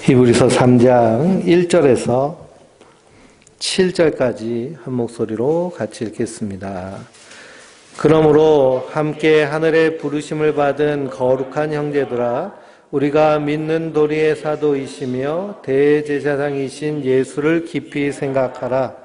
히브리서 3장 1절에서 7절까지 한 목소리로 같이 읽겠습니다. 그러므로 함께 하늘의 부르심을 받은 거룩한 형제들아, 우리가 믿는 도리의 사도이시며 대제사장이신 예수를 깊이 생각하라.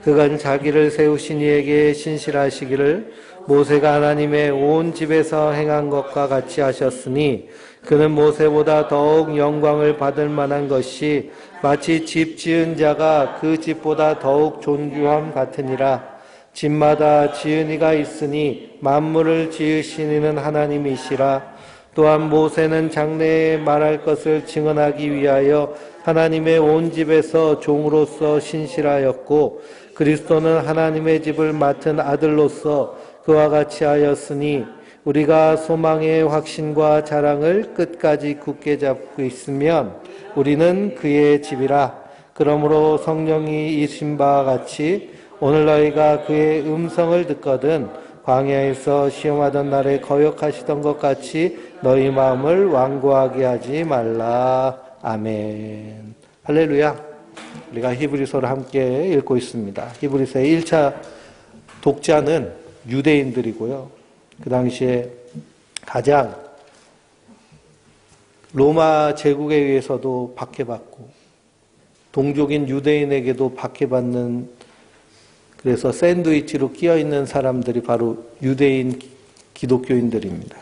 그가 자기를 세우신 이에게 신실하시기를 모세가 하나님의 온 집에서 행한 것과 같이 하셨으니, 그는 모세보다 더욱 영광을 받을 만한 것이 마치 집 지은 자가 그 집보다 더욱 존귀함 같으니라. 집마다 지은 이가 있으니 만물을 지으신 이는 하나님이시라. 또한 모세는 장래에 말할 것을 증언하기 위하여 하나님의 온 집에서 종으로서 신실하였고, 그리스도는 하나님의 집을 맡은 아들로서 그와 같이 하였으니, 우리가 소망의 확신과 자랑을 끝까지 굳게 잡고 있으면 우리는 그의 집이라. 그러므로 성령이 이신 바와 같이 오늘 너희가 그의 음성을 듣거든 광야에서 시험하던 날에 거역하시던 것 같이 너희 마음을 완고하게 하지 말라. 아멘. 할렐루야. 우리가 히브리서를 함께 읽고 있습니다. 히브리서의 1차 독자는 유대인들이고요. 그 당시에 가장 로마 제국에 의해서도 박해받고 동족인 유대인에게도 박해받는, 그래서 샌드위치로 끼어있는 사람들이 바로 유대인 기독교인들입니다.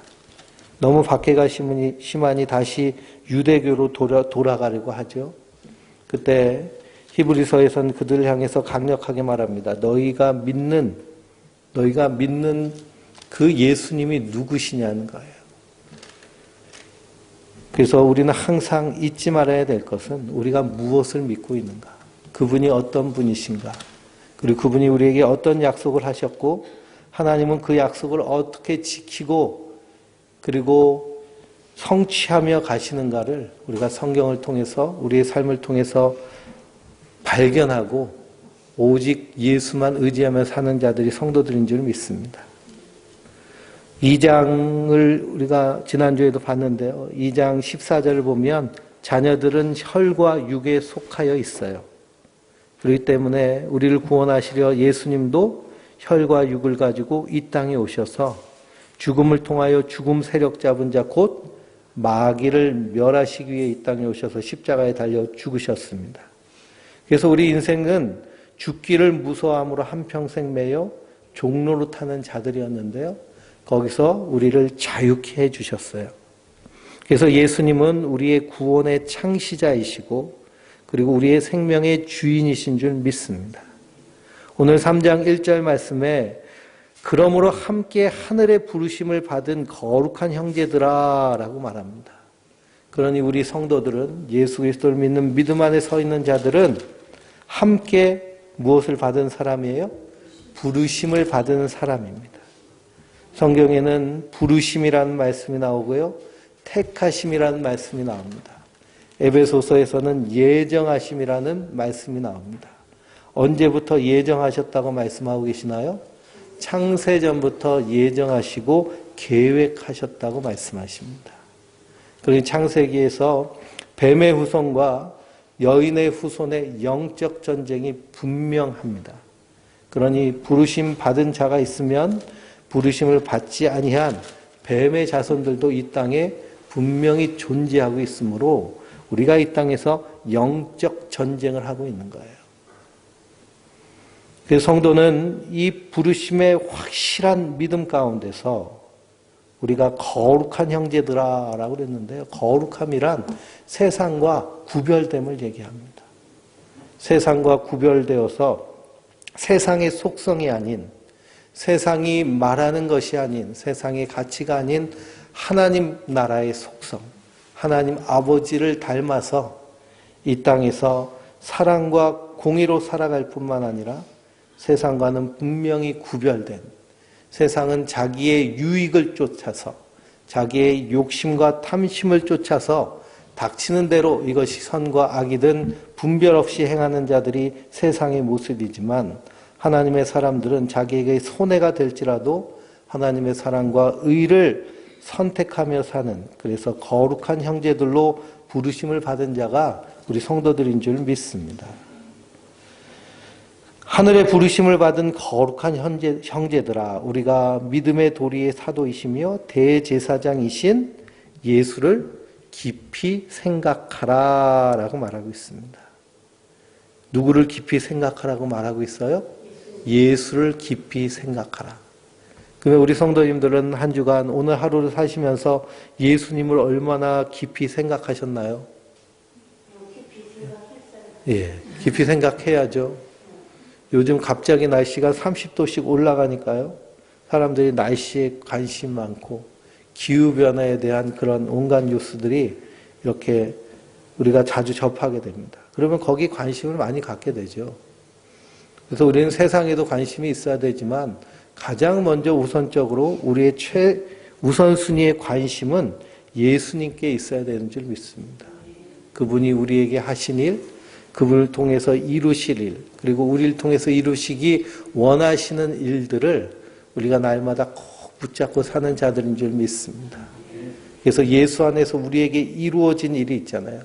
너무 박해가 심하니 다시 유대교로 돌아가려고 하죠. 그때 히브리서에서는 그들을 향해서 강력하게 말합니다. 너희가 믿는 그 예수님이 누구시냐는 거예요. 그래서 우리는 항상 잊지 말아야 될 것은 우리가 무엇을 믿고 있는가, 그분이 어떤 분이신가, 그리고 그분이 우리에게 어떤 약속을 하셨고 하나님은 그 약속을 어떻게 지키고 그리고 성취하며 가시는가를 우리가 성경을 통해서, 우리의 삶을 통해서 발견하고 오직 예수만 의지하며 사는 자들이 성도들인 줄 믿습니다. 2장을 우리가 지난주에도 봤는데요. 2장 14절을 보면 자녀들은 혈과 육에 속하여 있어요. 그렇기 때문에 우리를 구원하시려 예수님도 혈과 육을 가지고 이 땅에 오셔서 죽음을 통하여 죽음 세력 잡은 자 곧 마귀를 멸하시기 위해 이 땅에 오셔서 십자가에 달려 죽으셨습니다. 그래서 우리 인생은 죽기를 무서워함으로 한평생 매여 종로로 타는 자들이었는데요. 거기서 우리를 자유케 해주셨어요. 그래서 예수님은 우리의 구원의 창시자이시고 그리고 우리의 생명의 주인이신 줄 믿습니다. 오늘 3장 1절 말씀에 그러므로 함께 하늘의 부르심을 받은 거룩한 형제들아 라고 말합니다. 그러니 우리 성도들은, 예수 그리스도를 믿는 믿음 안에 서 있는 자들은 함께 무엇을 받은 사람이에요? 부르심을 받은 사람입니다. 성경에는 부르심이라는 말씀이 나오고요, 택하심이라는 말씀이 나옵니다. 에베소서에서는 예정하심이라는 말씀이 나옵니다. 언제부터 예정하셨다고 말씀하고 계시나요? 창세전부터 예정하시고 계획하셨다고 말씀하십니다. 그러니 창세기에서 뱀의 후손과 여인의 후손의 영적 전쟁이 분명합니다. 그러니 부르심 받은 자가 있으면 부르심을 받지 아니한 뱀의 자손들도 이 땅에 분명히 존재하고 있으므로 우리가 이 땅에서 영적 전쟁을 하고 있는 거예요. 그래서 성도는 이 부르심의 확실한 믿음 가운데서 우리가 거룩한 형제들아라고 그랬는데요. 거룩함이란 세상과 구별됨을 얘기합니다. 세상과 구별되어서 세상의 속성이 아닌, 세상이 말하는 것이 아닌, 세상의 가치가 아닌 하나님 나라의 속성, 하나님 아버지를 닮아서 이 땅에서 사랑과 공의로 살아갈 뿐만 아니라 세상과는 분명히 구별된, 세상은 자기의 유익을 쫓아서 자기의 욕심과 탐심을 쫓아서 닥치는 대로 이것이 선과 악이든 분별 없이 행하는 자들이 세상의 모습이지만, 하나님의 사람들은 자기에게 손해가 될지라도 하나님의 사랑과 의를 선택하며 사는, 그래서 거룩한 형제들로 부르심을 받은 자가 우리 성도들인 줄 믿습니다. 하늘의 부르심을 받은 거룩한 형제들아, 우리가 믿음의 도리의 사도이시며 대제사장이신 예수를 깊이 생각하라 라고 말하고 있습니다. 누구를 깊이 생각하라고 말하고 있어요? 예수를 깊이 생각하라. 그러면 우리 성도님들은 한 주간 오늘 하루를 사시면서 예수님을 얼마나 깊이 생각하셨나요? 예, 깊이 생각해야죠. 요즘 갑자기 날씨가 30도씩 올라가니까요. 사람들이 날씨에 관심 많고 기후변화에 대한 그런 온갖 뉴스들이 이렇게 우리가 자주 접하게 됩니다. 그러면 거기 관심을 많이 갖게 되죠. 그래서 우리는 세상에도 관심이 있어야 되지만 가장 먼저 우선적으로 우리의 우선순위의 관심은 예수님께 있어야 되는 줄 믿습니다. 그분이 우리에게 하신 일, 그분을 통해서 이루실 일, 그리고 우리를 통해서 이루시기 원하시는 일들을 우리가 날마다 꼭 붙잡고 사는 자들인 줄 믿습니다. 그래서 예수 안에서 우리에게 이루어진 일이 있잖아요.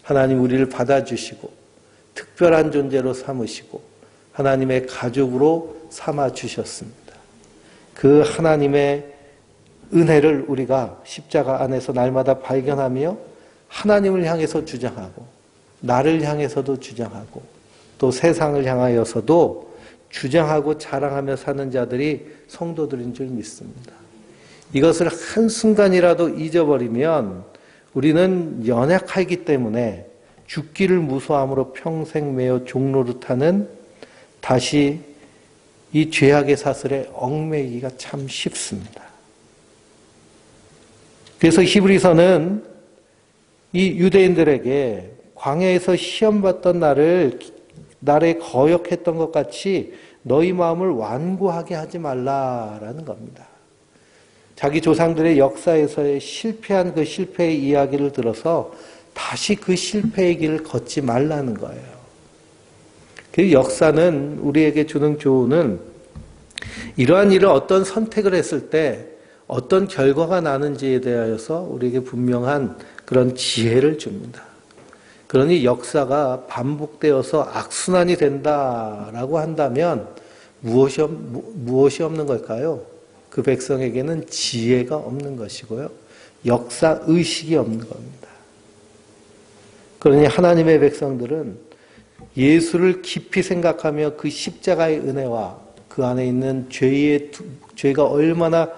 하나님 우리를 받아주시고 특별한 존재로 삼으시고 하나님의 가족으로 삼아주셨습니다. 그 하나님의 은혜를 우리가 십자가 안에서 날마다 발견하며 하나님을 향해서 주장하고 나를 향해서도 주장하고 또 세상을 향하여서도 주장하고 자랑하며 사는 자들이 성도들인 줄 믿습니다. 이것을 한순간이라도 잊어버리면 우리는 연약하기 때문에 죽기를 무서함으로 평생 매여 종노릇하는 다시 이 죄악의 사슬에 얽매이기가 참 쉽습니다. 그래서 히브리서는 이 유대인들에게 광야에서 시험받던 나를 거역했던 것 같이 너희 마음을 완고하게 하지 말라라는 겁니다. 자기 조상들의 역사에서의 실패한 그 실패의 이야기를 들어서 다시 그 실패의 길을 걷지 말라는 거예요. 그 역사는 우리에게 주는 교훈은 이러한 일을 어떤 선택을 했을 때 어떤 결과가 나는지에 대하여서 우리에게 분명한 그런 지혜를 줍니다. 그러니 역사가 반복되어서 악순환이 된다라고 한다면 무엇이 없는 걸까요? 그 백성에게는 지혜가 없는 것이고요. 역사의식이 없는 겁니다. 그러니 하나님의 백성들은 예수를 깊이 생각하며 그 십자가의 은혜와 그 안에 있는 죄가 얼마나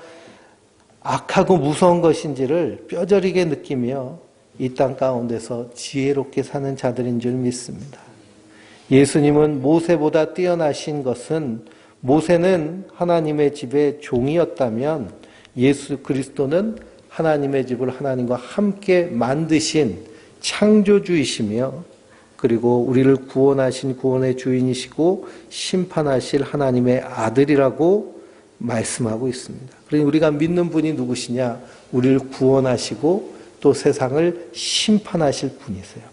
악하고 무서운 것인지를 뼈저리게 느끼며 이 땅 가운데서 지혜롭게 사는 자들인 줄 믿습니다. 예수님은 모세보다 뛰어나신 것은 모세는 하나님의 집의 종이었다면 예수 그리스도는 하나님의 집을 하나님과 함께 만드신 창조주이시며 그리고 우리를 구원하신 구원의 주인이시고 심판하실 하나님의 아들이라고 말씀하고 있습니다. 그러니 우리가 믿는 분이 누구시냐? 우리를 구원하시고 또 세상을 심판하실 분이세요.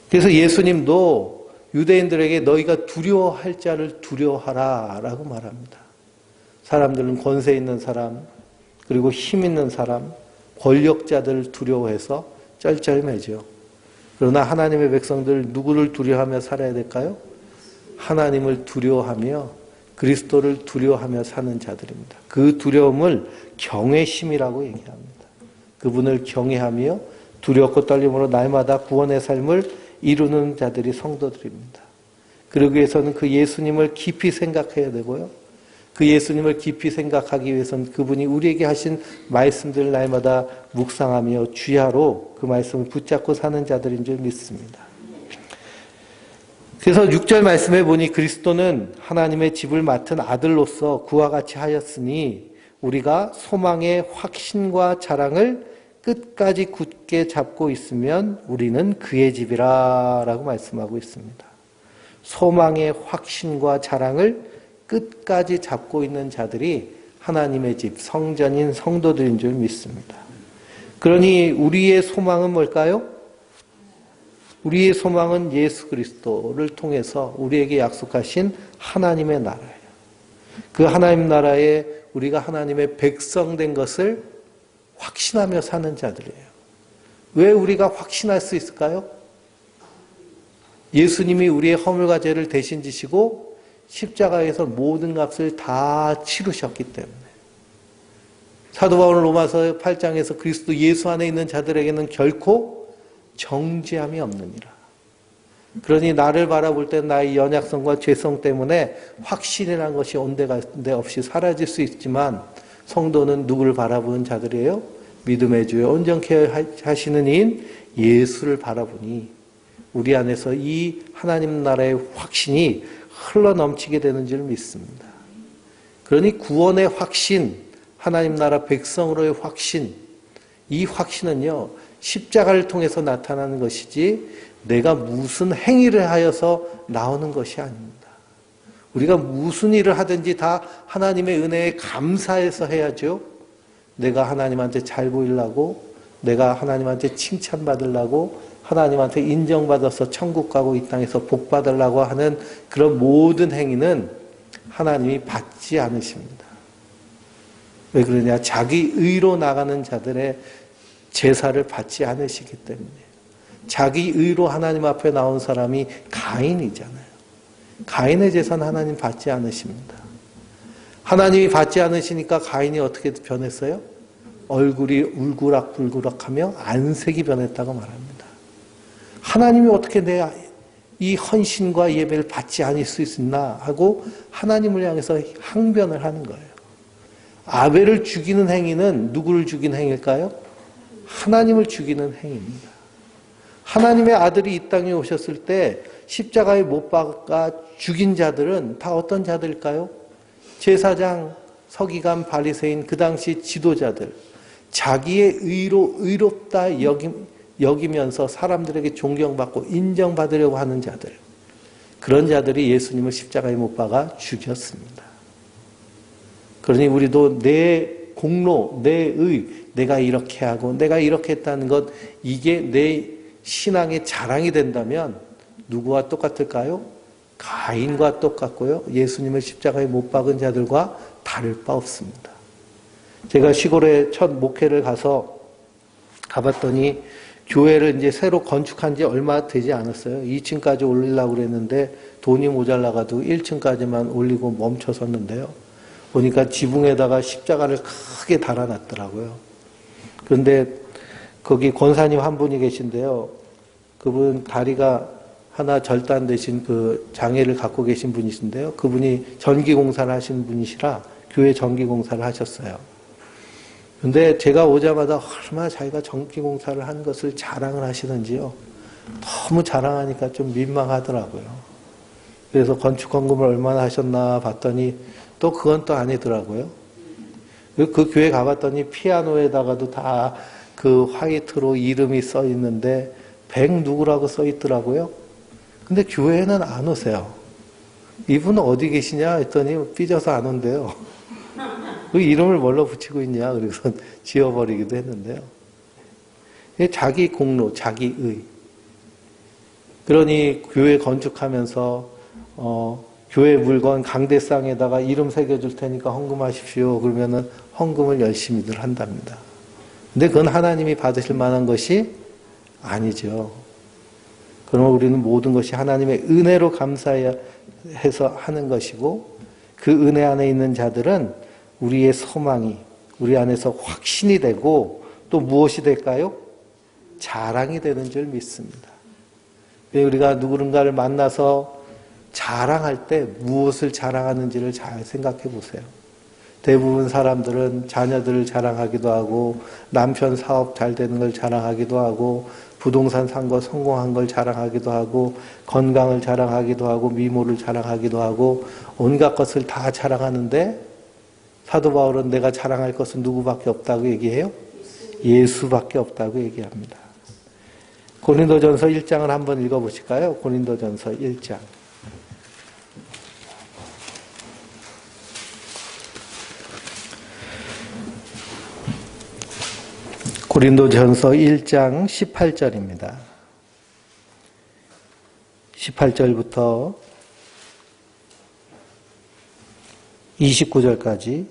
그래서 예수님도 유대인들에게 너희가 두려워할 자를 두려워하라 라고 말합니다. 사람들은 권세 있는 사람, 그리고 힘 있는 사람, 권력자들을 두려워해서 쩔쩔매죠. 그러나 하나님의 백성들 누구를 두려워하며 살아야 될까요? 하나님을 두려워하며 그리스도를 두려워하며 사는 자들입니다. 그 두려움을 경외심이라고 얘기합니다. 그분을 경외하며 두렵고 떨림으로 날마다 구원의 삶을 이루는 자들이 성도들입니다. 그러기 위해서는 그 예수님을 깊이 생각해야 되고요. 그 예수님을 깊이 생각하기 위해서는 그분이 우리에게 하신 말씀들을 날마다 묵상하며 주야로 그 말씀을 붙잡고 사는 자들인 줄 믿습니다. 그래서 6절 말씀해 보니 그리스도는 하나님의 집을 맡은 아들로서 그와 같이 하였으니 우리가 소망의 확신과 자랑을 끝까지 굳게 잡고 있으면 우리는 그의 집이라 라고 말씀하고 있습니다. 소망의 확신과 자랑을 끝까지 잡고 있는 자들이 하나님의 집, 성전인 성도들인 줄 믿습니다. 그러니 우리의 소망은 뭘까요? 우리의 소망은 예수 그리스도를 통해서 우리에게 약속하신 하나님의 나라예요. 그 하나님 나라에 우리가 하나님의 백성 된 것을 확신하며 사는 자들이에요. 왜 우리가 확신할 수 있을까요? 예수님이 우리의 허물과 죄를 대신 지시고 십자가에서 모든 값을 다 치르셨기 때문에. 사도 바울은 로마서 8장에서 그리스도 예수 안에 있는 자들에게는 결코 정죄함이 없느니라. 그러니 나를 바라볼 때 나의 연약성과 죄성 때문에 확신이라는 것이 온데간데 없이 사라질 수 있지만 성도는 누구를 바라보는 자들이에요? 믿음의 주여 온전케 하시는 이인 예수를 바라보니 우리 안에서 이 하나님 나라의 확신이 흘러넘치게 되는 줄 믿습니다. 그러니 구원의 확신, 하나님 나라 백성으로의 확신, 이 확신은요 십자가를 통해서 나타나는 것이지 내가 무슨 행위를 하여서 나오는 것이 아닙니다. 우리가 무슨 일을 하든지 다 하나님의 은혜에 감사해서 해야죠. 내가 하나님한테 잘 보이려고, 내가 하나님한테 칭찬받으려고, 하나님한테 인정받아서 천국 가고 이 땅에서 복 받으려고 하는 그런 모든 행위는 하나님이 받지 않으십니다. 왜 그러냐? 자기 의로 나가는 자들의 제사를 받지 않으시기 때문에. 자기 의로 하나님 앞에 나온 사람이 가인이잖아요. 가인의 제사는 하나님 받지 않으십니다. 하나님이 받지 않으시니까 가인이 어떻게 변했어요? 얼굴이 울그락불그락하며 안색이 변했다고 말합니다. 하나님이 어떻게 내 이 헌신과 예배를 받지 않을 수 있나 하고 하나님을 향해서 항변을 하는 거예요. 아벨을 죽이는 행위는 누구를 죽이는 행위일까요? 하나님을 죽이는 행위입니다. 하나님의 아들이 이 땅에 오셨을 때 십자가에 못 박아 죽인 자들은 다 어떤 자들일까요? 제사장, 서기관, 바리새인, 그 당시 지도자들, 자기의 의로 의롭다 여기면서 사람들에게 존경받고 인정받으려고 하는 자들, 그런 자들이 예수님을 십자가에 못 박아 죽였습니다. 그러니 우리도 내 공로, 내 의, 내가 이렇게 하고 내가 이렇게 했다는 것, 이게 내 신앙의 자랑이 된다면 누구와 똑같을까요? 가인과 똑같고요. 예수님을 십자가에 못 박은 자들과 다를 바 없습니다. 제가 시골에 첫 목회를 가봤더니 교회를 이제 새로 건축한 지 얼마 되지 않았어요. 2층까지 올리려고 그랬는데 돈이 모자라가지고 1층까지만 올리고 멈춰섰는데요. 보니까 지붕에다가 십자가를 크게 달아놨더라고요. 그런데 거기 권사님 한 분이 계신데요. 그분 다리가 하나 절단되신 그 장애를 갖고 계신 분이신데요. 그분이 전기공사를 하시는 분이시라 교회 전기공사를 하셨어요. 근데 제가 오자마자 얼마나 자기가 전기공사를 한 것을 자랑을 하시는지요. 너무 자랑하니까 좀 민망하더라고요. 그래서 건축헌금을 얼마나 하셨나 봤더니 또 그건 또 아니더라고요. 그 교회 가봤더니 피아노에다가도 다 그 화이트로 이름이 써 있는데 백 누구라고 써 있더라고요. 근데 교회에는 안 오세요. 이분은 어디 계시냐 했더니 삐져서 안 온대요. 그 이름을 뭘로 붙이고 있냐 그래서 지워버리기도 했는데요. 자기 공로, 자기 의. 그러니 교회 건축하면서 교회 물건 강대상에다가 이름 새겨줄 테니까 헌금하십시오. 그러면은 헌금을 열심히들 한답니다. 근데 그건 하나님이 받으실 만한 것이 아니죠. 그러면 우리는 모든 것이 하나님의 은혜로 감사해서 하는 것이고 그 은혜 안에 있는 자들은 우리의 소망이 우리 안에서 확신이 되고 또 무엇이 될까요? 자랑이 되는 줄 믿습니다. 우리가 누군가를 만나서 자랑할 때 무엇을 자랑하는지를 잘 생각해 보세요. 대부분 사람들은 자녀들을 자랑하기도 하고 남편 사업 잘 되는 걸 자랑하기도 하고 부동산 산 거 성공한 걸 자랑하기도 하고 건강을 자랑하기도 하고 미모를 자랑하기도 하고 온갖 것을 다 자랑하는데 사도 바울은 내가 자랑할 것은 누구밖에 없다고 얘기해요? 예수밖에 없다고 얘기합니다. 고린도전서 1장을 한번 읽어보실까요? 고린도전서 1장. 고린도전서 1장 18절입니다. 18절부터 29절까지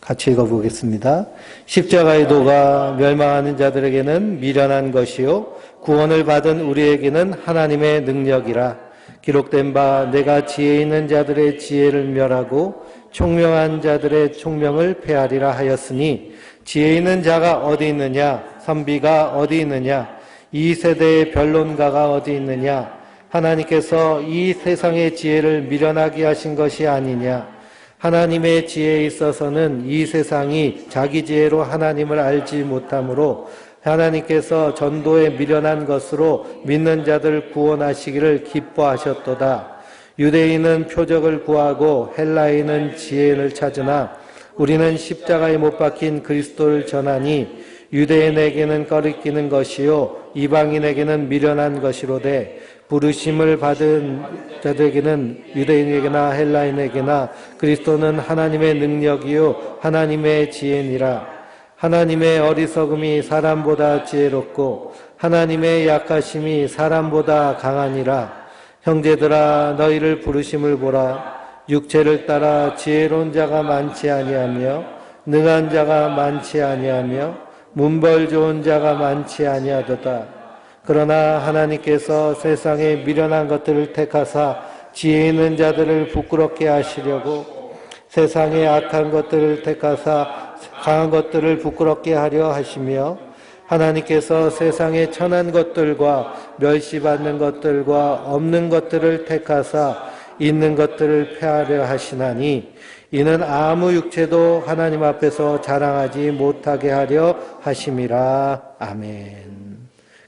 같이 읽어보겠습니다. 십자가의 도가 멸망하는 자들에게는 미련한 것이요 구원을 받은 우리에게는 하나님의 능력이라. 기록된 바 내가 지혜 있는 자들의 지혜를 멸하고 총명한 자들의 총명을 폐하리라 하였으니 지혜 있는 자가 어디 있느냐? 선비가 어디 있느냐? 이 세대의 변론가가 어디 있느냐? 하나님께서 이 세상의 지혜를 미련하게 하신 것이 아니냐? 하나님의 지혜에 있어서는 이 세상이 자기 지혜로 하나님을 알지 못하므로 하나님께서 전도에 미련한 것으로 믿는 자들 구원하시기를 기뻐하셨도다. 유대인은 표적을 구하고 헬라인은 지혜를 찾으나 우리는 십자가에 못 박힌 그리스도를 전하니 유대인에게는 꺼리끼는 것이요 이방인에게는 미련한 것이로되 부르심을 받은 자들에게는 유대인에게나 헬라인에게나 그리스도는 하나님의 능력이요 하나님의 지혜니라. 하나님의 어리석음이 사람보다 지혜롭고 하나님의 약하심이 사람보다 강하니라. 형제들아 너희를 부르심을 보라. 육체를 따라 지혜로운 자가 많지 아니하며 능한 자가 많지 아니하며 문벌 좋은 자가 많지 아니하도다. 그러나 하나님께서 세상에 미련한 것들을 택하사 지혜 있는 자들을 부끄럽게 하시려고 세상에 악한 것들을 택하사 강한 것들을 부끄럽게 하려 하시며 하나님께서 세상에 천한 것들과 멸시받는 것들과 없는 것들을 택하사 있는 것들을 폐하려 하시나니 이는 아무 육체도 하나님 앞에서 자랑하지 못하게 하려 하심이라. 아멘.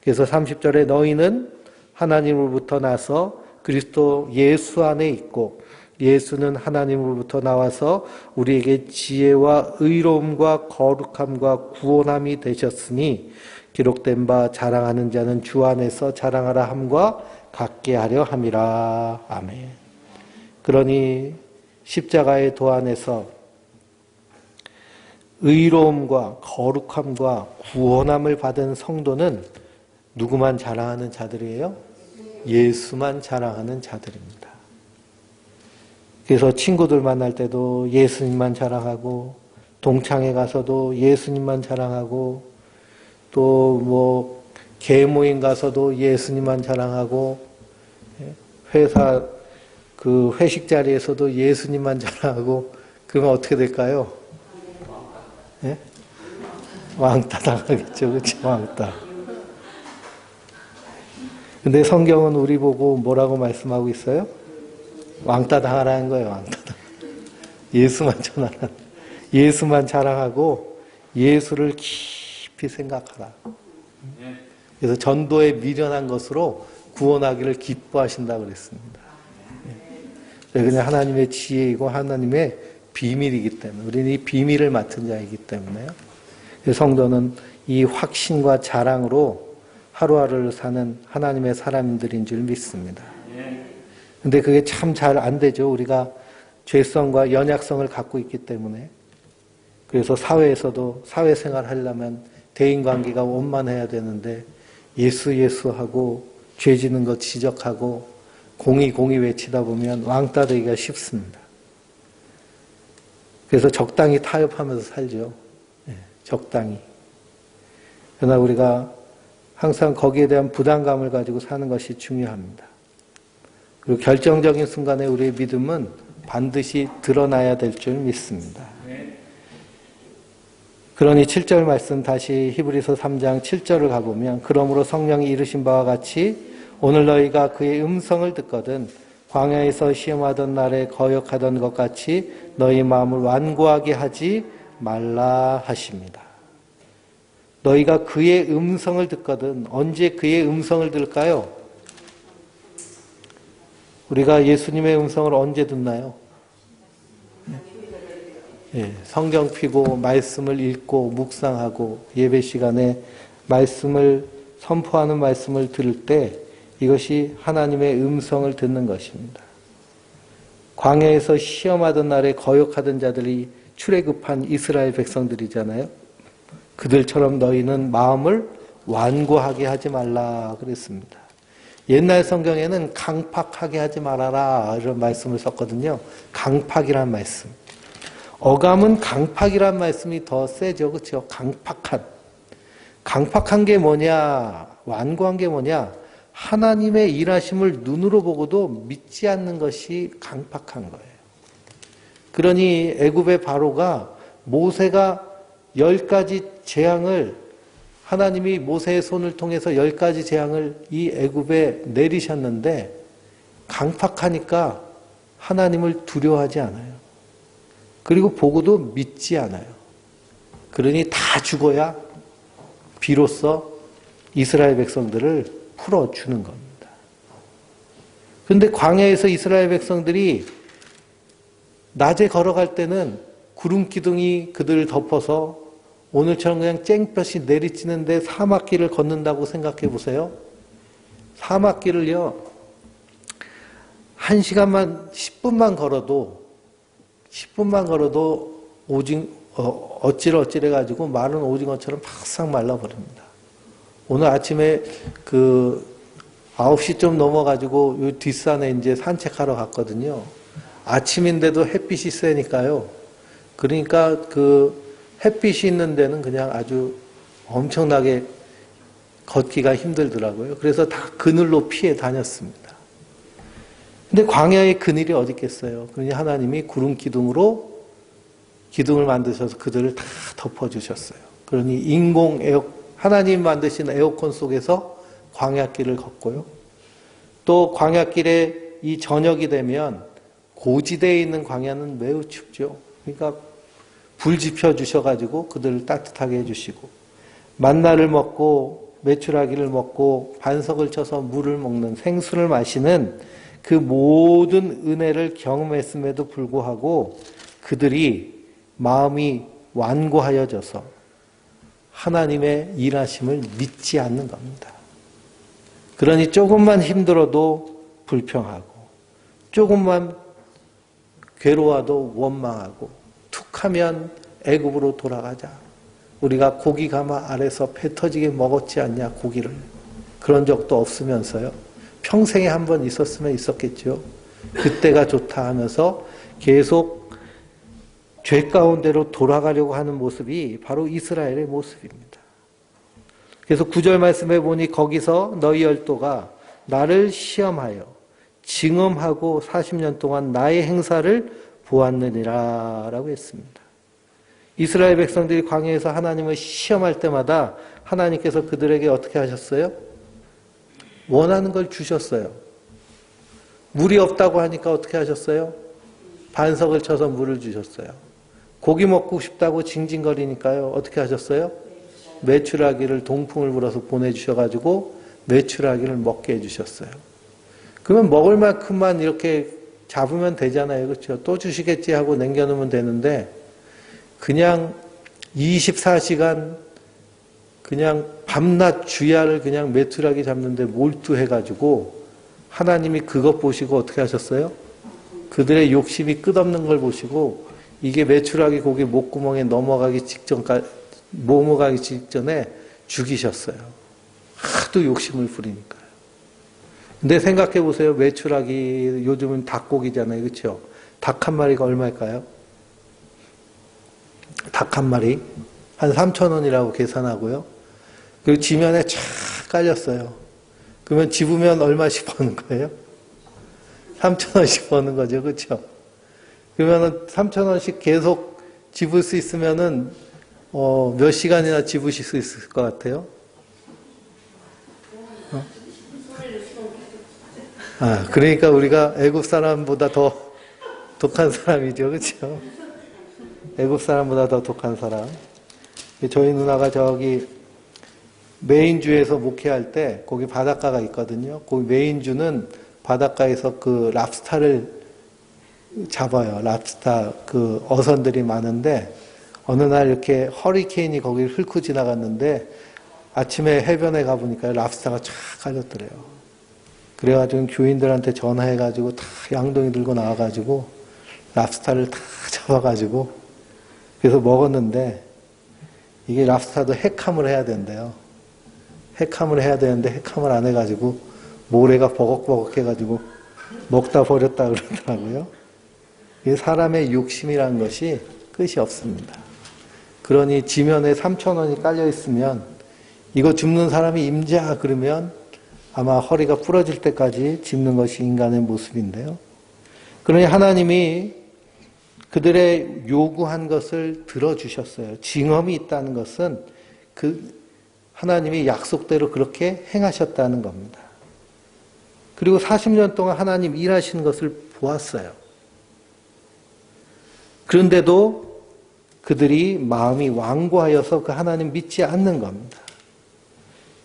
그래서 30절에 너희는 하나님으로부터 나서 그리스도 예수 안에 있고 예수는 하나님으로부터 나와서 우리에게 지혜와 의로움과 거룩함과 구원함이 되셨으니 기록된 바 자랑하는 자는 주 안에서 자랑하라 함과 같게 하려 함이라. 아멘. 그러니 십자가의 도 안에서 의로움과 거룩함과 구원함을 받은 성도는 누구만 자랑하는 자들이에요? 예수만 자랑하는 자들입니다. 그래서 친구들 만날 때도 예수님만 자랑하고 동창회 가서도 예수님만 자랑하고 또 개모임 가서도 예수님만 자랑하고 회사 그 회식 자리에서도 예수님만 자랑하고 그러면 어떻게 될까요? 예? 왕따 당하겠죠. 그렇죠? 왕따. 근데 성경은 우리 보고 뭐라고 말씀하고 있어요? 왕따 당하라는 거예요. 왕따 당. 예수만 전하라. 예수만 자랑하고 예수를 깊이 생각하라. 그래서 전도에 미련한 것으로 구원하기를 기뻐하신다고 그랬습니다. 그냥 하나님의 지혜이고 하나님의 비밀이기 때문에 우리는 이 비밀을 맡은 자이기 때문에요. 성도는 이 확신과 자랑으로 하루하루를 사는 하나님의 사람들인 줄 믿습니다. 근데 그게 참 잘 안 되죠. 우리가 죄성과 연약성을 갖고 있기 때문에. 그래서 사회에서도 사회생활 하려면 대인관계가 원만해야 되는데 예수 하고 죄 지는 것 지적하고 공의 외치다 보면 왕따 되기가 쉽습니다. 그래서 적당히 타협하면서 살죠. 적당히. 그러나 우리가 항상 거기에 대한 부담감을 가지고 사는 것이 중요합니다. 그리고 결정적인 순간에 우리의 믿음은 반드시 드러나야 될 줄 믿습니다. 그러니 7절 말씀 다시 히브리서 3장 7절을 가보면 그러므로 성령이 이르신 바와 같이 오늘 너희가 그의 음성을 듣거든 광야에서 시험하던 날에 거역하던 것 같이 너희 마음을 완고하게 하지 말라 하십니다. 너희가 그의 음성을 듣거든 언제 그의 음성을 들을까요? 우리가 예수님의 음성을 언제 듣나요? 성경 피고 말씀을 읽고 묵상하고 예배 시간에 말씀을 선포하는 말씀을 들을 때 이것이 하나님의 음성을 듣는 것입니다. 광야에서 시험하던 날에 거역하던 자들이 출애굽한 이스라엘 백성들이잖아요. 그들처럼 너희는 마음을 완고하게 하지 말라 그랬습니다. 옛날 성경에는 강팍하게 하지 말아라 이런 말씀을 썼거든요. 강팍이란 말씀. 어감은 강팍이란 말씀이 더 세죠. 그렇죠? 강팍한 게 뭐냐? 완고한 게 뭐냐? 하나님의 일하심을 눈으로 보고도 믿지 않는 것이 강팍한 거예요. 그러니 애굽의 바로가 모세가 10가지 재앙을 하나님이 모세의 손을 통해서 10가지 재앙을 이 애굽에 내리셨는데 강팍하니까 하나님을 두려워하지 않아요. 그리고 보고도 믿지 않아요. 그러니 다 죽어야 비로소 이스라엘 백성들을 풀어주는 겁니다. 그런데 광야에서 이스라엘 백성들이 낮에 걸어갈 때는 구름 기둥이 그들을 덮어서 오늘처럼 그냥 쨍볕이 내리치는데 사막길을 걷는다고 생각해 보세요. 사막길을요, 1시간만, 10분만 걸어도 어찌래가지고 마른 오징어처럼 바싹 말라버립니다. 오늘 아침에 9시 좀 넘어가지고 요 뒷산에 이제 산책하러 갔거든요. 아침인데도 햇빛이 세니까요. 그러니까 햇빛이 있는 데는 그냥 아주 엄청나게 걷기가 힘들더라고요. 그래서 다 그늘로 피해 다녔습니다. 근데 광야에 그늘이 어디 있겠어요? 그러니 하나님이 구름 기둥으로 기둥을 만드셔서 그들을 다 덮어주셨어요. 그러니 하나님 만드신 에어컨 속에서 광야길을 걷고요. 또 광야길에 이 저녁이 되면 고지대에 있는 광야는 매우 춥죠. 그러니까 불 지펴주셔가지고 그들을 따뜻하게 해주시고 만나를 먹고 메추라기를 먹고 반석을 쳐서 물을 먹는 생수를 마시는 그 모든 은혜를 경험했음에도 불구하고 그들이 마음이 완고하여져서 하나님의 일하심을 믿지 않는 겁니다. 그러니 조금만 힘들어도 불평하고 조금만 괴로워도 원망하고 툭하면 애굽으로 돌아가자. 우리가 고기 가마 아래서 배 터지게 먹었지 않냐 고기를. 그런 적도 없으면서요. 평생에 한 번 있었으면 있었겠죠. 그때가 좋다 하면서 계속 죄 가운데로 돌아가려고 하는 모습이 바로 이스라엘의 모습입니다. 그래서 9절 말씀해 보니 거기서 너희 열도가 나를 시험하여 징험하고 40년 동안 나의 행사를 보았느니라 라고 했습니다. 이스라엘 백성들이 광야에서 하나님을 시험할 때마다 하나님께서 그들에게 어떻게 하셨어요? 원하는 걸 주셨어요. 물이 없다고 하니까 어떻게 하셨어요? 반석을 쳐서 물을 주셨어요. 고기 먹고 싶다고 징징거리니까요. 어떻게 하셨어요? 메추라기를 동풍을 불어서 보내주셔가지고 메추라기를 먹게 해주셨어요. 그러면 먹을 만큼만 이렇게 잡으면 되잖아요. 그렇죠? 또 주시겠지 하고 남겨놓으면 되는데 그냥 24시간 그냥 밤낮 주야를 그냥 메추라기 잡는데 몰두해가지고 하나님이 그것 보시고 어떻게 하셨어요? 그들의 욕심이 끝없는 걸 보시고 이게 메추라기 고기 목구멍에 넘어가기 직전에 죽이셨어요. 하도 욕심을 부리니까요. 근데 생각해 보세요. 메추라기 요즘은 닭고기잖아요. 그렇죠? 닭 한 마리가 얼마일까요? 닭 한 마리 한 3,000원이라고 계산하고요. 그리고 지면에 쫙 깔렸어요. 그러면 집으면 얼마씩 버는 거예요? 3,000원씩 버는 거죠. 그렇죠? 그러면 3,000원씩 계속 집을 수 있으면은 몇 시간이나 집으실 수 있을 것 같아요? 그러니까 우리가 애굽 사람보다 더 독한 사람이죠. 그렇죠? 애굽 사람보다 더 독한 사람. 저희 누나가 저기 메인주에서 목회할 때 거기 바닷가가 있거든요. 거기 메인주는 바닷가에서 그 랍스타를 잡아요. 랍스타 그 어선들이 많은데 어느 날 이렇게 허리케인이 거기를 훑고 지나갔는데 아침에 해변에 가보니까 랍스타가 쫙 깔렸더래요. 그래가지고 교인들한테 전화해가지고 다 양동이 들고 나와가지고 랍스타를 다 잡아가지고 그래서 먹었는데 이게 랍스타도 핵함을 해야 된대요. 핵함을 해야 되는데 핵함을 안 해가지고 모래가 버벅버벅 해가지고 먹다 버렸다 그러더라고요. 이게 사람의 욕심이라는 것이 끝이 없습니다. 그러니 지면에 3,000원이 깔려 있으면 이거 줍는 사람이 임자 그러면 아마 허리가 부러질 때까지 짚는 것이 인간의 모습인데요. 그러니 하나님이 그들의 요구한 것을 들어주셨어요. 징험이 있다는 것은 그 하나님이 약속대로 그렇게 행하셨다는 겁니다. 그리고 40년 동안 하나님 일하시는 것을 보았어요. 그런데도 그들이 마음이 완고하여서 그 하나님 믿지 않는 겁니다.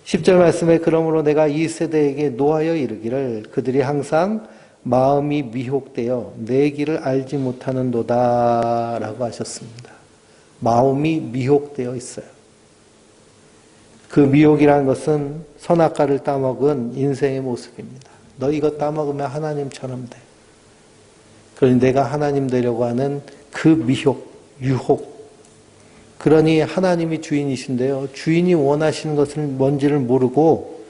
10절 말씀에 그러므로 내가 이 세대에게 노하여 이르기를 그들이 항상 마음이 미혹되어 내 길을 알지 못하는도다 라고 하셨습니다. 마음이 미혹되어 있어요. 그 미혹이라는 것은 선악과를 따먹은 인생의 모습입니다. 너 이거 따먹으면 하나님처럼 돼. 그러니 내가 하나님 되려고 하는 그 미혹, 유혹. 그러니 하나님이 주인이신데요. 주인이 원하시는 것은 뭔지를 모르고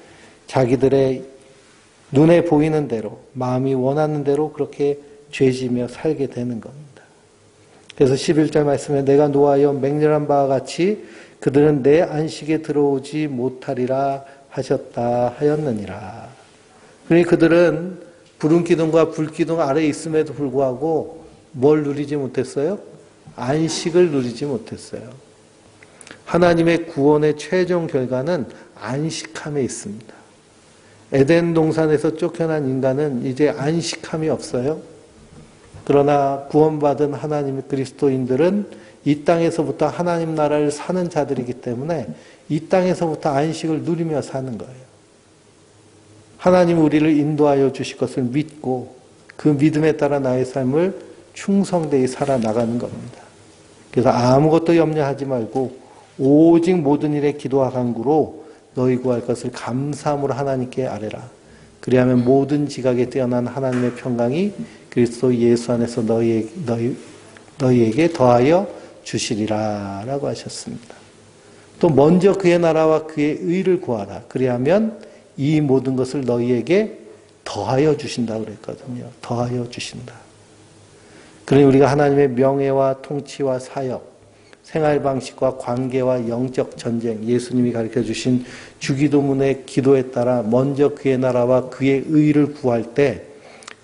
자기들의 눈에 보이는 대로, 마음이 원하는 대로 그렇게 죄지며 살게 되는 겁니다. 그래서 11절 말씀에 내가 노하여 맹렬한 바와 같이 그들은 내 안식에 들어오지 못하리라 하셨다 하였느니라. 그러니 그들은 부른 기둥과 불기둥 아래에 있음에도 불구하고 뭘 누리지 못했어요? 안식을 누리지 못했어요. 하나님의 구원의 최종 결과는 안식함에 있습니다. 에덴 동산에서 쫓겨난 인간은 이제 안식함이 없어요. 그러나 구원받은 하나님의 그리스도인들은 이 땅에서부터 하나님 나라를 사는 자들이기 때문에 이 땅에서부터 안식을 누리며 사는 거예요. 하나님 우리를 인도하여 주실 것을 믿고 그 믿음에 따라 나의 삶을 충성되이 살아나가는 겁니다. 그래서 아무것도 염려하지 말고 오직 모든 일에 기도와 간구로 너희 구할 것을 감사함으로 하나님께 아뢰라. 그리하면 모든 지각에 뛰어난 하나님의 평강이 그리스도 예수 안에서 너희에게 더하여 주시리라 라고 하셨습니다. 또 먼저 그의 나라와 그의 의를 구하라. 그리하면 이 모든 것을 너희에게 더하여 주신다고 그랬거든요. 더하여 주신다. 그러니 우리가 하나님의 명예와 통치와 사역, 생활 방식과 관계와 영적 전쟁, 예수님이 가르쳐 주신 주기도문의 기도에 따라 먼저 그의 나라와 그의 의를 구할 때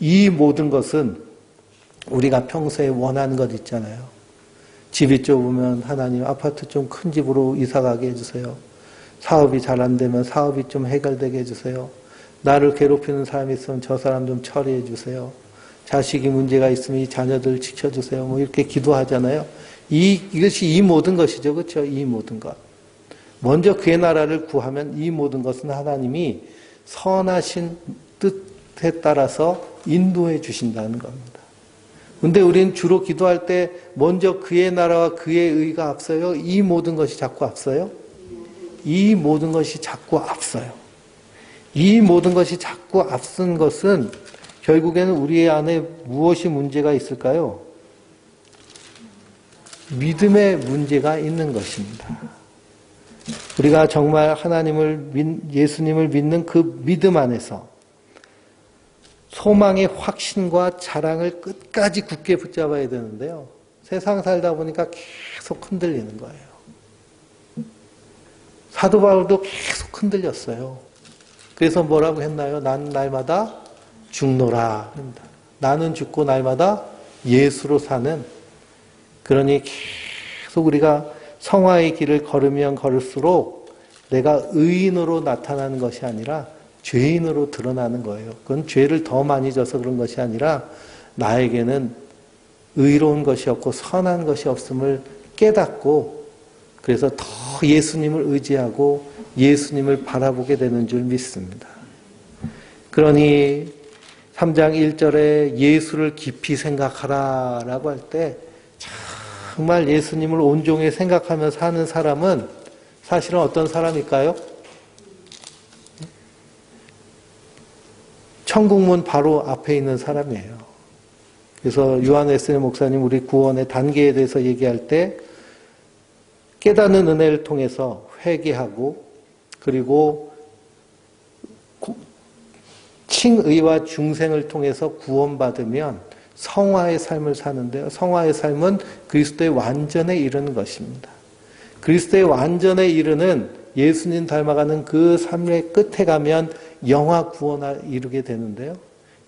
이 모든 것은 우리가 평소에 원하는 것 있잖아요. 집이 좁으면 하나님 아파트 좀 큰 집으로 이사 가게 해주세요. 사업이 잘 안 되면 사업이 좀 해결되게 해주세요. 나를 괴롭히는 사람이 있으면 저 사람 좀 처리해 주세요. 자식이 문제가 있으면 이 자녀들 지켜주세요. 뭐 이렇게 기도하잖아요. 이것이 이 모든 것이죠. 그렇죠? 이 모든 것. 먼저 그의 나라를 구하면 이 모든 것은 하나님이 선하신 뜻에 따라서 인도해 주신다는 겁니다. 근데 우리는 주로 기도할 때 먼저 그의 나라와 그의 의가 앞서요? 이 모든 것이 자꾸 앞서요? 이 모든 것이 자꾸 앞서요. 이 모든 것이 자꾸 앞선 것은 결국에는 우리 안에 무엇이 문제가 있을까요? 믿음의 문제가 있는 것입니다. 우리가 정말 예수님을 믿는 그 믿음 안에서 소망의 확신과 자랑을 끝까지 굳게 붙잡아야 되는데요. 세상 살다 보니까 계속 흔들리는 거예요. 사도 바울도 계속 흔들렸어요. 그래서 뭐라고 했나요? 난 날마다 죽노라. 나는 죽고 날마다 예수로 사는. 그러니 계속 우리가 성화의 길을 걸으면 걸을수록 내가 의인으로 나타나는 것이 아니라 죄인으로 드러나는 거예요. 그건 죄를 더 많이 져서 그런 것이 아니라 나에게는 의로운 것이 없고 선한 것이 없음을 깨닫고 그래서 더 예수님을 의지하고 예수님을 바라보게 되는 줄 믿습니다. 그러니 3장 1절에 예수를 깊이 생각하라 라고 할 때 정말 예수님을 온종일 생각하며 사는 사람은 사실은 어떤 사람일까요? 천국문 바로 앞에 있는 사람이에요. 그래서 요한 웨슬리 목사님 우리 구원의 단계에 대해서 얘기할 때 깨닫는 은혜를 통해서 회개하고 그리고 칭의와 중생을 통해서 구원받으면 성화의 삶을 사는데요. 성화의 삶은 그리스도의 완전에 이르는 것입니다. 그리스도의 완전에 이르는 예수님 닮아가는 그 삶의 끝에 가면 영화 구원을 이루게 되는데요.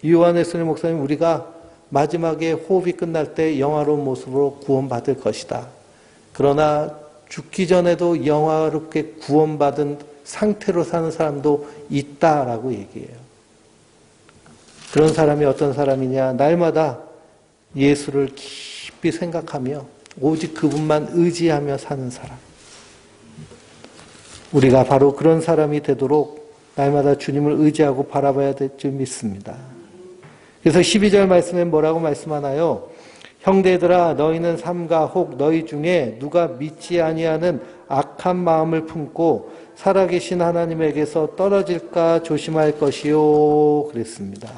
요한의 순회 목사님, 우리가 마지막에 호흡이 끝날 때 영화로운 모습으로 구원받을 것이다. 그러나 죽기 전에도 영화롭게 구원받은 상태로 사는 사람도 있다라고 얘기해요. 그런 사람이 어떤 사람이냐? 날마다 예수를 깊이 생각하며 오직 그분만 의지하며 사는 사람. 우리가 바로 그런 사람이 되도록 날마다 주님을 의지하고 바라봐야 될 줄 믿습니다. 그래서 12절 말씀에 뭐라고 말씀하나요? 형제들아, 너희는 삼가 혹 너희 중에 누가 믿지 아니하는 악한 마음을 품고 살아계신 하나님에게서 떨어질까 조심할 것이요. 그랬습니다.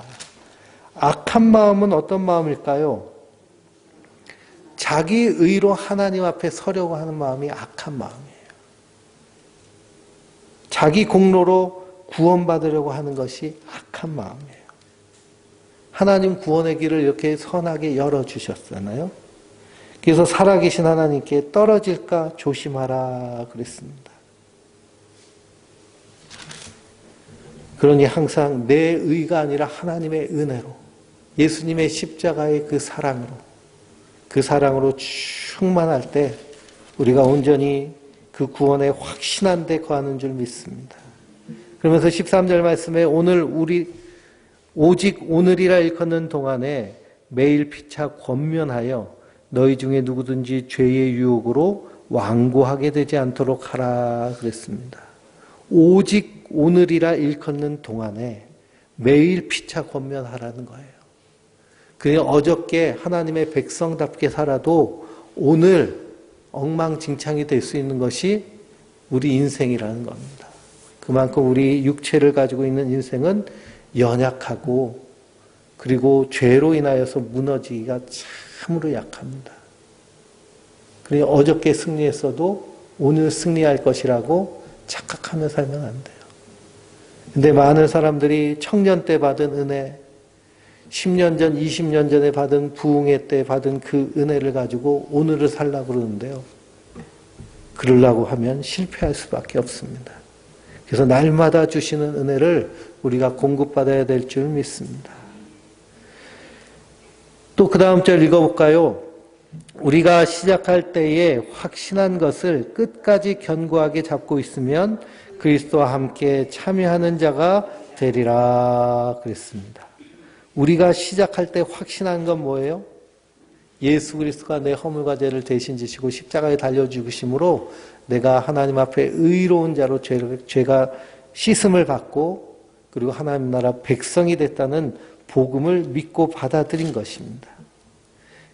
악한 마음은 어떤 마음일까요? 자기 의로 하나님 앞에 서려고 하는 마음이 악한 마음이에요. 자기 공로로 구원받으려고 하는 것이 악한 마음이에요. 하나님 구원의 길을 이렇게 선하게 열어주셨잖아요. 그래서 살아계신 하나님께 떨어질까 조심하라 그랬습니다. 그러니 항상 내 의가 아니라 하나님의 은혜로, 예수님의 십자가의 그 사랑으로 충만할 때 우리가 온전히 그 구원에 확신한 데 거하는 줄 믿습니다. 그러면서 13절 말씀에 오직 오늘이라 일컫는 동안에 매일 피차 권면하여 너희 중에 누구든지 죄의 유혹으로 완고하게 되지 않도록 하라 그랬습니다. 오직 오늘이라 일컫는 동안에 매일 피차 권면하라는 거예요. 그냥 어저께 하나님의 백성답게 살아도 오늘 엉망진창이 될 수 있는 것이 우리 인생이라는 겁니다. 그만큼 우리 육체를 가지고 있는 인생은 연약하고 그리고 죄로 인하여서 무너지기가 참으로 약합니다. 그러니 어저께 승리했어도 오늘 승리할 것이라고 착각하며 살면 안 돼요. 근데 많은 사람들이 청년 때 받은 은혜, 10년 전, 20년 전에 받은 부흥회 때 받은 그 은혜를 가지고 오늘을 살려고 그러는데요. 그러려고 하면 실패할 수밖에 없습니다. 그래서 날마다 주시는 은혜를 우리가 공급받아야 될 줄 믿습니다. 또 그 다음 절 읽어볼까요? 우리가 시작할 때에 확신한 것을 끝까지 견고하게 잡고 있으면 그리스도와 함께 참여하는 자가 되리라 그랬습니다. 우리가 시작할 때 확신한 건 뭐예요? 예수 그리스도가 내 허물과 죄를 대신 지시고 십자가에 달려 죽으심으로 내가 하나님 앞에 의로운 자로 죄가 씻음을 받고 그리고 하나님 나라 백성이 됐다는 복음을 믿고 받아들인 것입니다.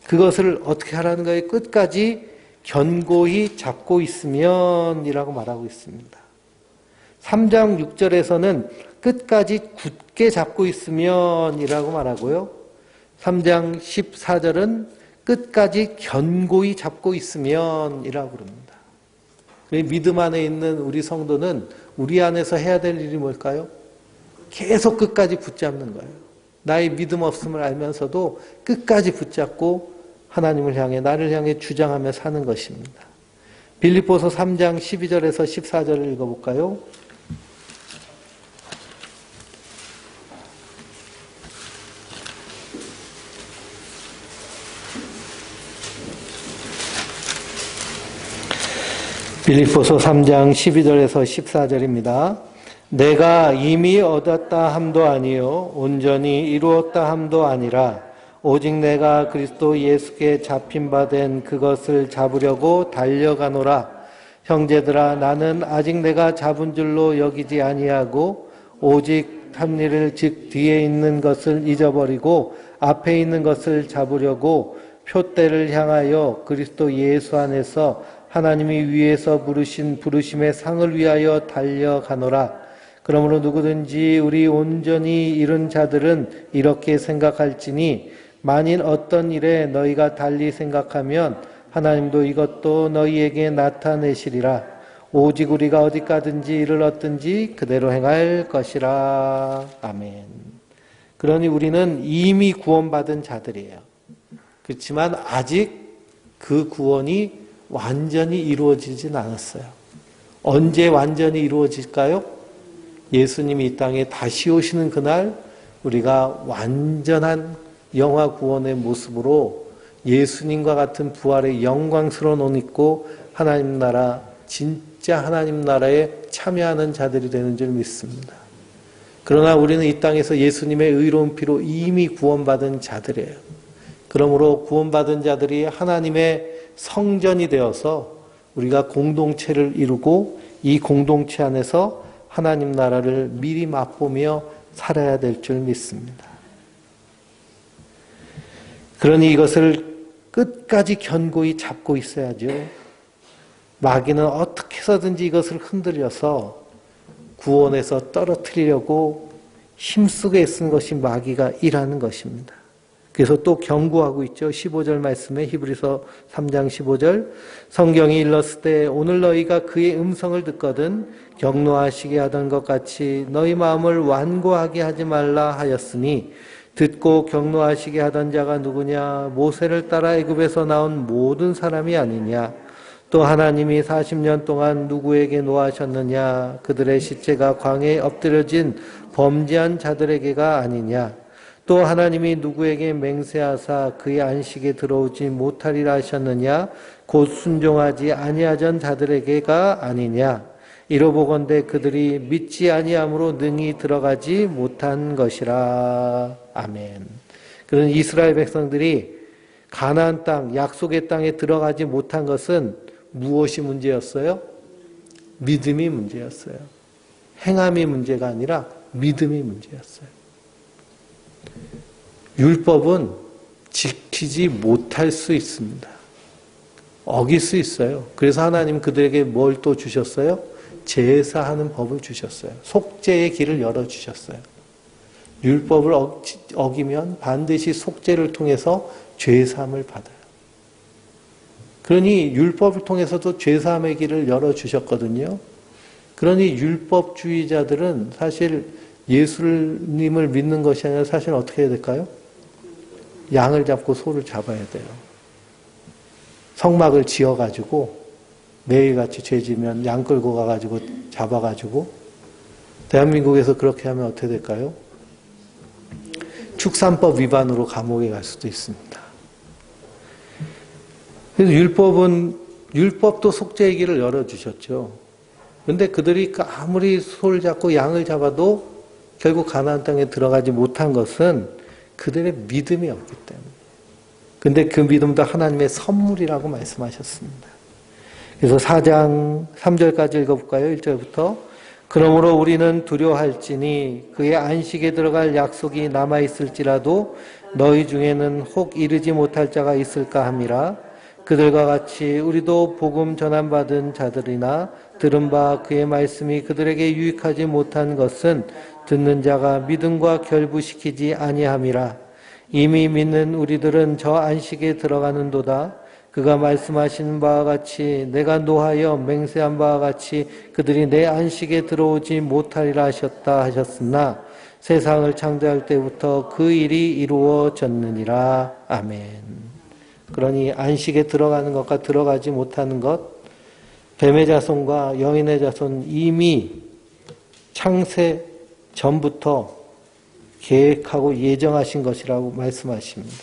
그것을 어떻게 하라는 거예요? 끝까지 견고히 잡고 있으면 이라고 말하고 있습니다. 3장 6절에서는 끝까지 굳게 잡고 있으면 이라고 말하고요. 3장 14절은 끝까지 견고히 잡고 있으면 이라고 그럽니다. 믿음 안에 있는 우리 성도는 우리 안에서 해야 될 일이 뭘까요? 계속 끝까지 붙잡는 거예요. 나의 믿음 없음을 알면서도 끝까지 붙잡고 하나님을 향해, 나를 향해 주장하며 사는 것입니다. 빌립보서 3장 12절에서 14절을 읽어볼까요? 빌립보서 3장 12절에서 14절입니다. 내가 이미 얻었다 함도 아니요 온전히 이루었다 함도 아니라 오직 내가 그리스도 예수께 잡힌 바 된 그것을 잡으려고 달려가노라. 형제들아, 나는 아직 내가 잡은 줄로 여기지 아니하고 오직 한 일을 즉 뒤에 있는 것을 잊어버리고 앞에 있는 것을 잡으려고 표대를 향하여 그리스도 예수 안에서 하나님이 위에서 부르신 부르심의 상을 위하여 달려가노라. 그러므로 누구든지 우리 온전히 이룬 자들은 이렇게 생각할지니 만일 어떤 일에 너희가 달리 생각하면 하나님도 이것도 너희에게 나타내시리라. 오직 우리가 어디 가든지 이를 얻든지 그대로 행할 것이라. 아멘. 그러니 우리는 이미 구원받은 자들이에요. 그렇지만 아직 그 구원이 완전히 이루어지진 않았어요. 언제 완전히 이루어질까요? 예수님이 이 땅에 다시 오시는 그날 우리가 완전한 영화 구원의 모습으로 예수님과 같은 부활의 영광스러운 옷 입고 하나님 나라, 진짜 하나님 나라에 참여하는 자들이 되는 줄 믿습니다. 그러나 우리는 이 땅에서 예수님의 의로운 피로 이미 구원받은 자들이에요. 그러므로 구원받은 자들이 하나님의 성전이 되어서 우리가 공동체를 이루고 이 공동체 안에서 하나님 나라를 미리 맛보며 살아야 될 줄 믿습니다. 그러니 이것을 끝까지 견고히 잡고 있어야죠. 마귀는 어떻게 해서든지 이것을 흔들려서 구원에서 떨어뜨리려고 힘쓰게 애쓴 것이 마귀가 일하는 것입니다. 그래서 또 경고하고 있죠. 15절 말씀에 히브리서 3장 15절 성경이 일렀을 때 오늘 너희가 그의 음성을 듣거든 경노하시게 하던 것 같이 너희 마음을 완고하게 하지 말라 하였으니 듣고 경노하시게 하던 자가 누구냐 모세를 따라 애굽에서 나온 모든 사람이 아니냐 또 하나님이 40년 동안 누구에게 노하셨느냐 그들의 시체가 광야에 엎드려진 범죄한 자들에게가 아니냐 또 하나님이 누구에게 맹세하사 그의 안식에 들어오지 못하리라 하셨느냐 곧 순종하지 아니하던 자들에게가 아니냐 이러보건대 그들이 믿지 아니함으로 능히 들어가지 못한 것이라. 아멘. 그런 이스라엘 백성들이 가나안 땅, 약속의 땅에 들어가지 못한 것은 무엇이 문제였어요? 믿음이 문제였어요. 행함이 문제가 아니라 믿음이 문제였어요. 율법은 지키지 못할 수 있습니다. 어길 수 있어요. 그래서 하나님 그들에게 뭘 또 주셨어요? 제사하는 법을 주셨어요. 속죄의 길을 열어주셨어요. 율법을 어기면 반드시 속죄를 통해서 죄사함을 받아요. 그러니 율법을 통해서도 죄사함의 길을 열어주셨거든요. 그러니 율법주의자들은 사실 예수님을 믿는 것이 아니라 사실 어떻게 해야 될까요? 양을 잡고 소를 잡아야 돼요. 성막을 지어가지고 매일같이 죄지면 양 끌고 가가지고 잡아가지고 대한민국에서 그렇게 하면 어떻게 될까요? 축산법 위반으로 감옥에 갈 수도 있습니다. 그래서 율법도 속죄의 길을 열어주셨죠. 그런데 그들이 아무리 소를 잡고 양을 잡아도 결국 가나안 땅에 들어가지 못한 것은 그들의 믿음이 없기 때문에. 근데 그 믿음도 하나님의 선물이라고 말씀하셨습니다. 그래서 4장 3절까지 읽어볼까요? 1절부터. 그러므로 우리는 두려워할지니 그의 안식에 들어갈 약속이 남아있을지라도 너희 중에는 혹 이르지 못할 자가 있을까 함이라. 그들과 같이 우리도 복음 전함받은 자들이나 들은 바 그의 말씀이 그들에게 유익하지 못한 것은 듣는 자가 믿음과 결부시키지 아니함이라. 이미 믿는 우리들은 저 안식에 들어가는도다. 그가 말씀하신 바와 같이 내가 노하여 맹세한 바와 같이 그들이 내 안식에 들어오지 못하리라 하셨으나 세상을 창조할 때부터 그 일이 이루어졌느니라. 아멘. 그러니 안식에 들어가는 것과 들어가지 못하는 것, 뱀의 자손과 여인의 자손 이미 창세 전부터 계획하고 예정하신 것이라고 말씀하십니다.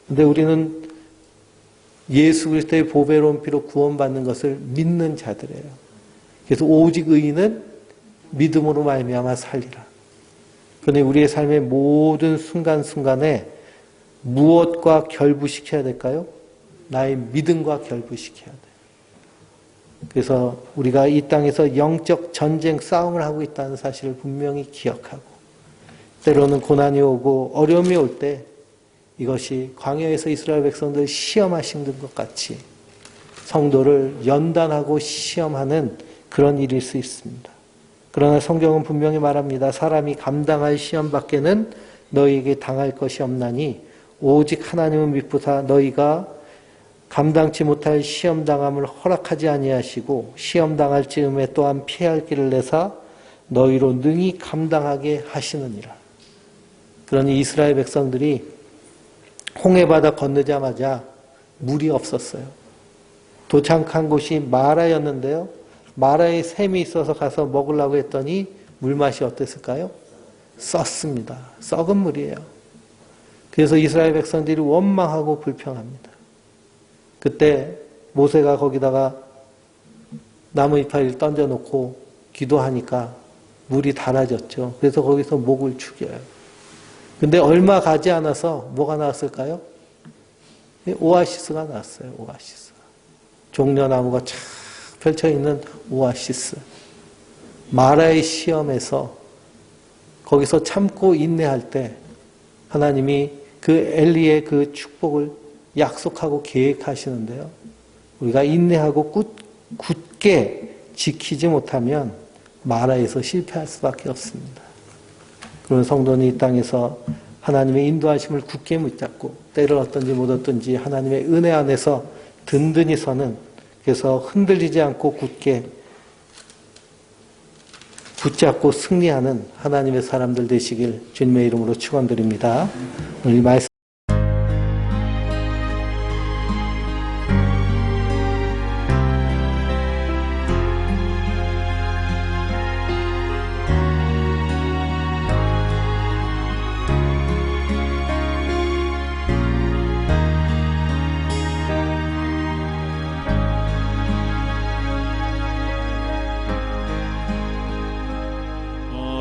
그런데 우리는 예수 그리스도의 보배로운 피로 구원받는 것을 믿는 자들이에요. 그래서 오직 의인은 믿음으로 말미암아 살리라. 그런데 우리의 삶의 모든 순간순간에 무엇과 결부시켜야 될까요? 나의 믿음과 결부시켜야 돼요. 그래서 우리가 이 땅에서 영적 전쟁 싸움을 하고 있다는 사실을 분명히 기억하고 때로는 고난이 오고 어려움이 올 때 이것이 광야에서 이스라엘 백성들 시험하신 것 같이 성도를 연단하고 시험하는 그런 일일 수 있습니다. 그러나 성경은 분명히 말합니다. 사람이 감당할 시험 밖에는 너희에게 당할 것이 없나니 오직 하나님을 믿부사 너희가 감당치 못할 시험당함을 허락하지 아니하시고 시험당할 즈음에 또한 피할 길을 내사 너희로 능히 감당하게 하시느니라. 그러니 이스라엘 백성들이 홍해바다 건너자마자 물이 없었어요. 도착한 곳이 마라였는데요. 마라에 샘이 있어서 가서 먹으려고 했더니 물맛이 어땠을까요? 썩습니다. 썩은 물이에요. 그래서 이스라엘 백성들이 원망하고 불평합니다. 그때 모세가 거기다가 나무 이파리를 던져놓고 기도하니까 물이 달아졌죠. 그래서 거기서 목을 죽여요. 근데 얼마 가지 않아서 뭐가 나왔을까요? 오아시스가 나왔어요. 오아시스가. 종려나무가 쫙 펼쳐있는 오아시스. 마라의 시험에서 거기서 참고 인내할 때 하나님이 그 엘리의 그 축복을 약속하고 계획하시는데요. 우리가 인내하고 굳게 지키지 못하면 마라에서 실패할 수밖에 없습니다. 그런 성도는 이 땅에서 하나님의 인도하심을 굳게 붙잡고 때를 얻든지 못 얻든지 하나님의 은혜 안에서 든든히 서는, 그래서 흔들리지 않고 굳게 붙잡고 승리하는 하나님의 사람들 되시길 주님의 이름으로 축원드립니다. 오늘 이 말씀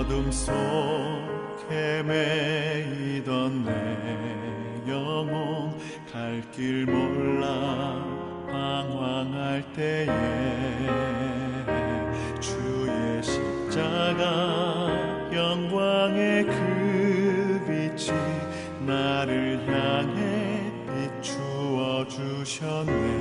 어둠 속에 매이던 내 영혼 갈 길 몰라 방황할 때에 주의 십자가 영광의 그 빛이 나를 향해 비추어 주셨네.